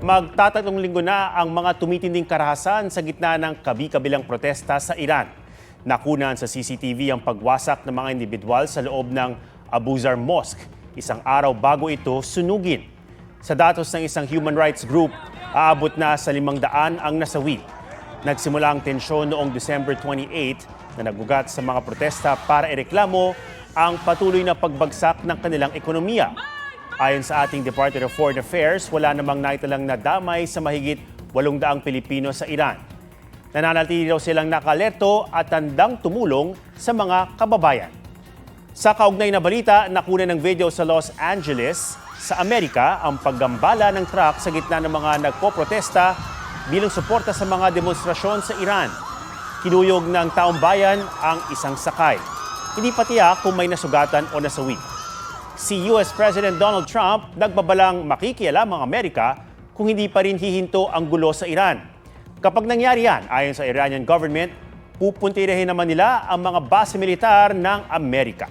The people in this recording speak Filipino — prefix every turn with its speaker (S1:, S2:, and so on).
S1: Magtatatlong linggo na ang mga tumitinding karahasan sa gitna ng kabi-kabilang protesta sa Iran. Nakunan sa CCTV ang pagwasak ng mga individual sa loob ng Abu Zar Mosque, isang araw bago ito sunugin. Sa datos ng isang human rights group, aabot na sa 500 ang nasawi. Nagsimula ang tensyon noong December 28 na nagugat sa mga protesta para ireklamo ang patuloy na pagbagsak ng kanilang ekonomiya. Ayon sa ating Department of Foreign Affairs, wala namang naitalang nadamay sa mahigit 800 Pilipino sa Iran. Nananatili daw silang nakalerto at handang tumulong sa mga kababayan. Sa kaugnay na balita, nakunan ng video sa Los Angeles, sa Amerika, ang paggambala ng truck sa gitna ng mga nagpoprotesta bilang suporta sa mga demonstrasyon sa Iran. Kinuyog ng taong bayan ang isang sakay. Hindi pa tiyak kung may nasugatan o nasawi. Si US President Donald Trump nagbabalang makikialam ang Amerika kung hindi pa rin hihinto ang gulo sa Iran. Kapag nangyari yan, ayon sa Iranian government, pupuntirahin naman nila ang mga base militar ng Amerika.